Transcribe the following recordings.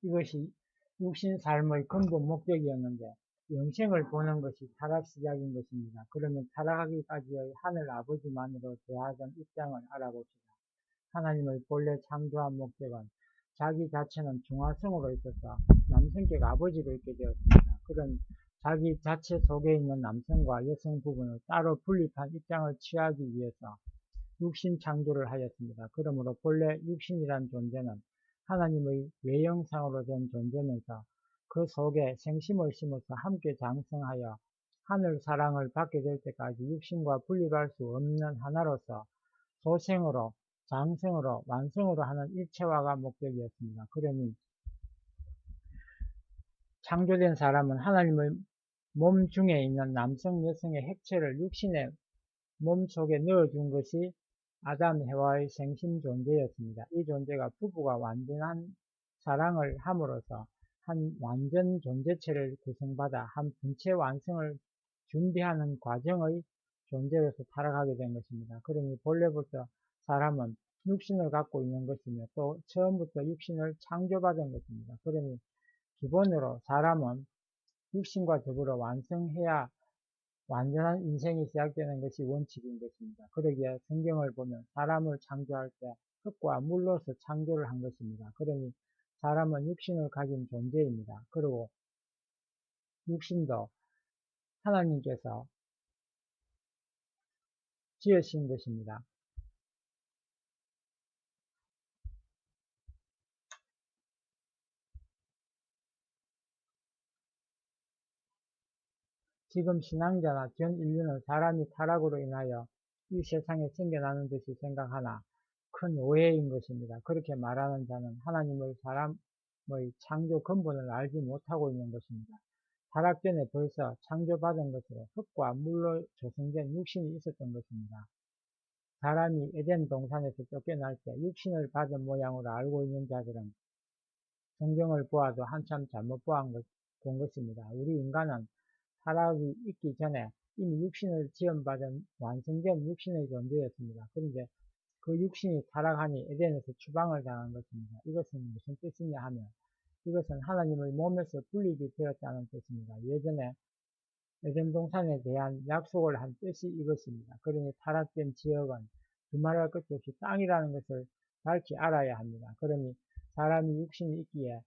이것이 육신 삶의 근본 목적이었는데 영생을 보는 것이 타락 시작인 것입니다. 그러면 타락하기까지의 하늘 아버지만으로 대하던 입장을 알아봅시다. 하나님의 본래 창조한 목적은 자기 자체는 중화성으로 있어서 남성격 아버지로 있게 되었습니다. 그런 자기 자체 속에 있는 남성과 여성 부분을 따로 분립한 입장을 취하기 위해서 육신 창조를 하였습니다. 그러므로 본래 육신이란 존재는 하나님의 외형상으로 된 존재면서 그 속에 생심을 심어서 함께 장성하여 하늘 사랑을 받게 될 때까지 육신과 분립할 수 없는 하나로서 소생으로 장성으로 완성으로 하는 일체화가 목적이었습니다. 그러니 창조된 사람은 하나님의 몸 중에 있는 남성 여성의 핵체를 육신의 몸 속에 넣어준 것이 아담 해와의 생심 존재였습니다. 이 존재가 부부가 완전한 사랑을 함으로써 한 완전 존재체를 구성받아 한 분체 완성을 준비하는 과정의 존재로서 타락하게 된 것입니다. 그러니 본래부터 사람은 육신을 갖고 있는 것이며 또 처음부터 육신을 창조받은 것입니다. 그러니 기본으로 사람은 육신과 더불어 완성해야 완전한 인생이 시작되는 것이 원칙인 것입니다. 그러기에 성경을 보면 사람을 창조할 때 흙과 물로서 창조를 한 것입니다. 그러니 사람은 육신을 가진 존재입니다. 그리고 육신도 하나님께서 지으신 것입니다. 지금 신앙자나 전 인류는 사람이 타락으로 인하여 이 세상에 생겨나는 듯이 생각하나 큰 오해인 것입니다. 그렇게 말하는 자는 하나님의 사람의 창조 근본을 알지 못하고 있는 것입니다. 타락 전에 벌써 창조받은 것으로 흙과 물로 조성된 육신이 있었던 것입니다. 사람이 에덴 동산에서 쫓겨날 때 육신을 받은 모양으로 알고 있는 자들은 성경을 보아도 한참 잘못 본 것입니다. 우리 인간은 타락이 있기 전에 이미 육신을 지원받은 완성된 육신의 존재였습니다. 그런데 그 육신이 타락하니 에덴에서 추방을 당한 것입니다. 이것은 무슨 뜻이냐 하면 이것은 하나님의 몸에서 분립이 되었다는 뜻입니다. 예전에 에덴 동산에 대한 약속을 한 뜻이 이것입니다. 그러니 타락된 지역은 두말할 것 없이 땅이라는 것을 밝히 알아야 합니다. 그러니 사람이 육신이 있기에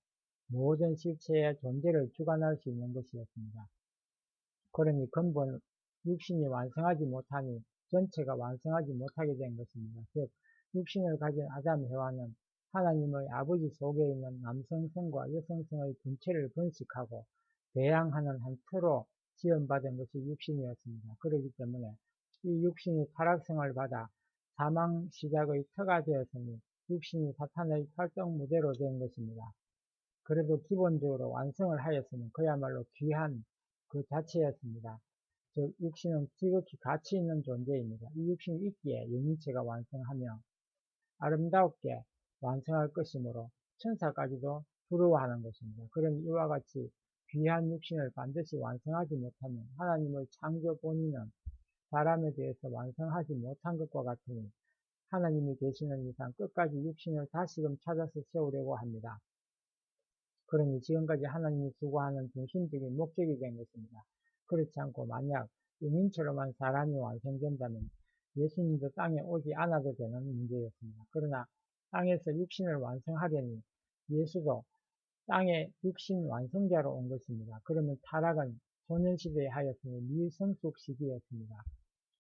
모든 실체의 존재를 주관할 수 있는 것이었습니다. 그러니 근본 육신이 완성하지 못하니 전체가 완성하지 못하게 된 것입니다. 즉 육신을 가진 아담 해와는 하나님의 아버지 속에 있는 남성성과 여성성의 분체를 번식하고 배양하는 한 터로 지원받은 것이 육신이었습니다. 그렇기 때문에 이 육신이 타락성을 받아 사망 시작의 터가 되었으니 육신이 사탄의 활동 무대로 된 것입니다. 그래도 기본적으로 완성을 하였으면 그야말로 귀한 그 자체였습니다. 즉 육신은 지극히 가치 있는 존재입니다. 이 육신이 있기에 영인체가 완성하며 아름답게 완성할 것이므로 천사까지도 두려워하는 것입니다. 그러니 이와 같이 귀한 육신을 반드시 완성하지 못하면 하나님의 창조 본인은 사람에 대해서 완성하지 못한 것과 같으니 하나님이 계시는 이상 끝까지 육신을 다시금 찾아서 세우려고 합니다. 그러니 지금까지 하나님이 수고하는 중심적인 목적이 된 것입니다. 그렇지 않고 만약 영인처럼만 사람이 완성된다면 예수님도 땅에 오지 않아도 되는 문제였습니다. 그러나 땅에서 육신을 완성하려니 예수도 땅에 육신 완성자로 온 것입니다. 그러면 타락은 소년시대에 하였으니 미성숙 시기였습니다.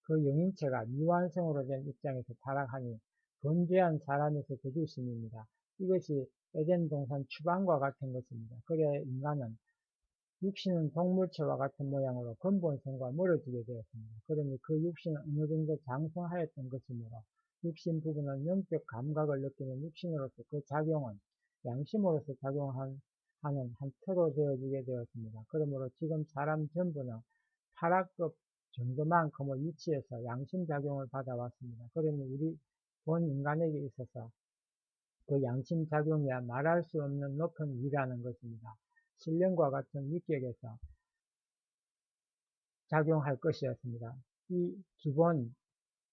그 영인체가 미완성으로 된 입장에서 타락하니 건재한 사람에서 거두심입니다. 이것이 에덴 동산 추방과 같은 것입니다. 그래 인간은 육신은 동물체와 같은 모양으로 근본성과 멀어지게 되었습니다. 그러니 그 육신은 어느 정도 장성하였던 것이므로 육신 부분은 영적 감각을 느끼는 육신으로서 그 작용은 양심으로서 작용하는 한 터로 되어지게 되었습니다. 그러므로 지금 사람 전부는 타락급 정도만큼의 위치에서 양심작용을 받아왔습니다. 그러니 우리 본 인간에게 있어서 그 양심작용이야 말할 수 없는 높은 위라는 것입니다. 신령과 같은 위격에서 작용할 것이었습니다. 이 기본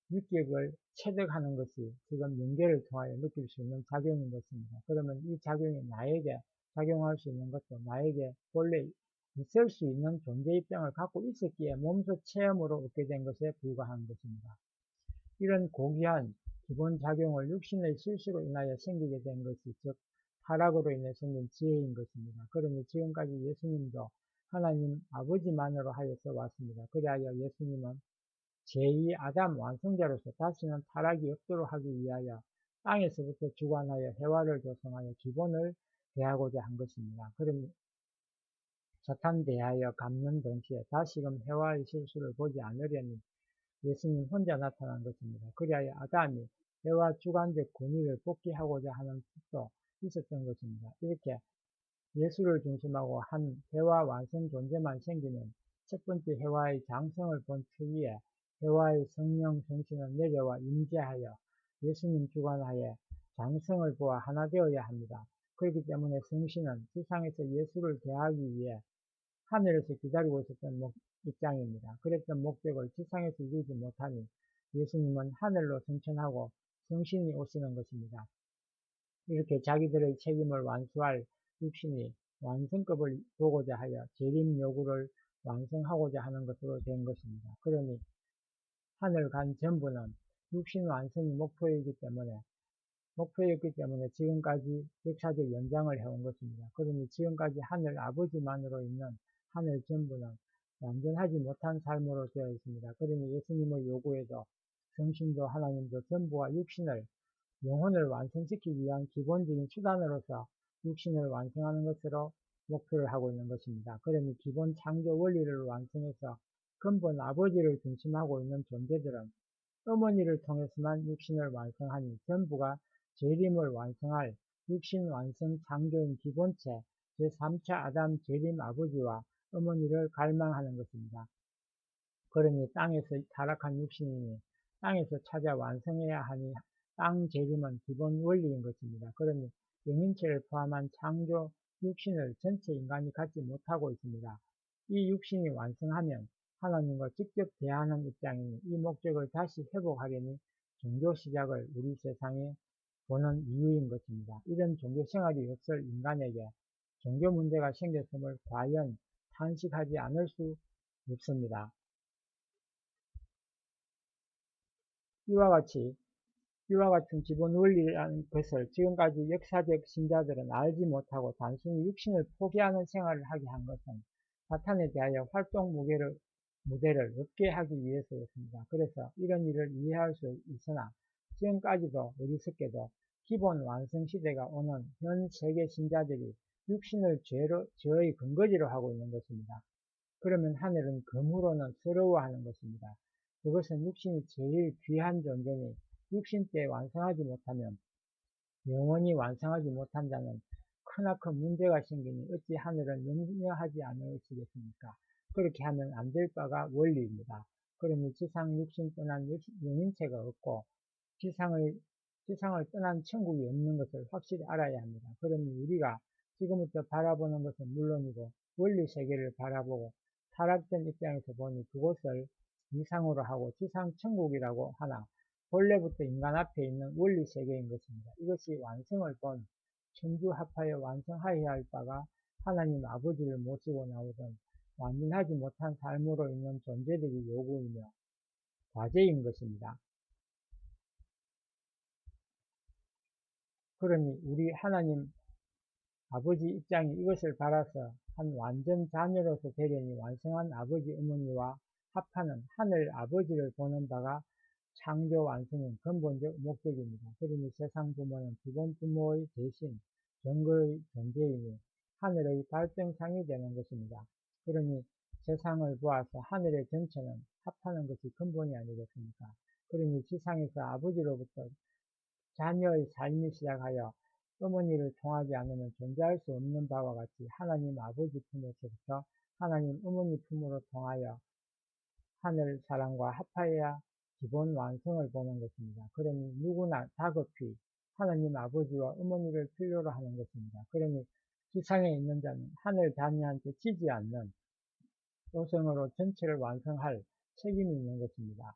위격을 체득하는 것이 지금 연계를 통하여 느낄 수 있는 작용인 것입니다. 그러면 이 작용이 나에게 작용할 수 있는 것도 나에게 본래 있을 수 있는 존재 입장을 갖고 있었기에 몸소 체험으로 얻게 된 것에 불과한 것입니다. 이런 고귀한 기본 작용을 육신의 실수로 인하여 생기게 된 것이 즉 타락으로 인해 생긴 지혜인 것입니다. 그러니 지금까지 예수님도 하나님 아버지만으로 하여서 왔습니다. 그리하여 예수님은 제2 아담 완성자로서 다시는 타락이 없도록 하기 위하여 땅에서부터 주관하여 해와를 조성하여 기본을 대하고자 한 것입니다. 그럼 사탄 대하여 갚는 동시에 다시금 해와의 실수를 보지 않으려니 예수님 혼자 나타난 것입니다. 그리하여 아담이 해와 주관적 권위를 복귀하고자 하는 뜻도 있었던 것입니다. 이렇게 예수를 중심하고 한 해와 완성 존재만 생기면 첫 번째 해와의 장성을 본 특위에 해와의 성령 성신은 내려와 임재하여 예수님 주관하에 장성을 보아 하나 되어야 합니다. 그렇기 때문에 성신은 지상에서 예수를 대하기 위해 하늘에서 기다리고 있었던 입장입니다. 그랬던 목적을 지상에서 이루지 못하니 예수님은 하늘로 승천하고 성신이 오시는 것입니다. 이렇게 자기들의 책임을 완수할 육신이 완성급을 보고자 하여 재림 요구를 완성하고자 하는 것으로 된 것입니다. 그러니 하늘 간 전부는 육신 완성이 목표였기 때문에 지금까지 역사적 연장을 해온 것입니다. 그러니 지금까지 하늘 아버지만으로 있는 하늘 전부는 완전하지 못한 삶으로 되어 있습니다. 그러니 예수님의 요구에도 성신도 하나님도 전부와 육신을 영혼을 완성시키기 위한 기본적인 수단으로서 육신을 완성하는 것으로 목표를 하고 있는 것입니다. 그러니 기본 창조 원리를 완성해서 근본 아버지를 중심하고 있는 존재들은 어머니를 통해서만 육신을 완성하니 전부가 재림을 완성할 육신 완성 창조인 기본체 제3차 아담 재림 아버지와 어머니를 갈망하는 것입니다. 그러니 땅에서 타락한 육신이니 땅에서 찾아 완성해야 하니 땅 재림은 기본 원리인 것입니다. 그러니 영인체를 포함한 창조 육신을 전체 인간이 갖지 못하고 있습니다. 이 육신이 완성하면 하나님과 직접 대하는 입장이니 이 목적을 다시 회복하려니 종교 시작을 우리 세상에 보는 이유인 것입니다. 이런 종교 생활이 없을 인간에게 종교 문제가 생겼음을 과연 탄식하지 않을 수 없습니다. 이와 같은 기본 원리라는 것을 지금까지 역사적 신자들은 알지 못하고 단순히 육신을 포기하는 생활을 하게 한 것은 사탄에 대하여 활동 무대를 없게 하기 위해서였습니다. 그래서 이런 일을 이해할 수 있으나 지금까지도 어리석게도 기본 완성 시대가 오는 현 세계 신자들이 육신을 죄의 근거지로 하고 있는 것입니다. 그러면 하늘은 금으로는 서러워하는 것입니다. 그것은 육신이 제일 귀한 존재니 육신 때 완성하지 못하면 영원히 완성하지 못한 자는 크나큰 문제가 생기니 어찌 하늘은 염려하지 않으시겠습니까? 그렇게 하면 안 될 바가 원리입니다. 그러니 지상 육신 떠난 영인체가 없고 지상을 떠난 천국이 없는 것을 확실히 알아야 합니다. 그러니 우리가 지금부터 바라보는 것은 물론이고 원리 세계를 바라보고 타락된 입장에서 보니 그곳을 이상으로 하고 지상 천국이라고 하나 본래부터 인간 앞에 있는 원리 세계인 것입니다. 이것이 완성을 본 천주합하여 완성하여야 할 바가 하나님 아버지를 모시고 나오던 완전하지 못한 삶으로 있는 존재들이 요구이며 과제인 것입니다. 그러니 우리 하나님 아버지 입장이 이것을 바라서 한 완전 자녀로서 되려니 완성한 아버지 어머니와 합하는 하늘 아버지를 보는 바가 창조 완성의 근본적 목적입니다. 그러니 세상 부모는 기본 부모의 대신 정거의 존재이니 하늘의 발등상이 되는 것입니다. 그러니 세상을 보아서 하늘의 전체는 합하는 것이 근본이 아니겠습니까? 그러니 지상에서 아버지로부터 자녀의 삶이 시작하여 어머니를 통하지 않으면 존재할 수 없는 바와 같이 하나님 아버지 품에서부터 하나님 어머니 품으로 통하여 하늘 사랑과 합하여야 기본 완성을 보는 것입니다. 그러니 누구나 다급히 하나님 아버지와 어머니를 필요로 하는 것입니다. 그러니 지상에 있는 자는 하늘 자녀한테 지지 않는 조성으로 전체를 완성할 책임이 있는 것입니다.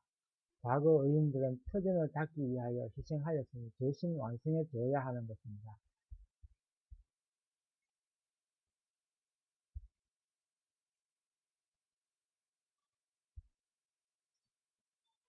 과거 의인들은 터전을 닫기 위하여 희생하였으니 대신 완성해 줘야 하는 것입니다.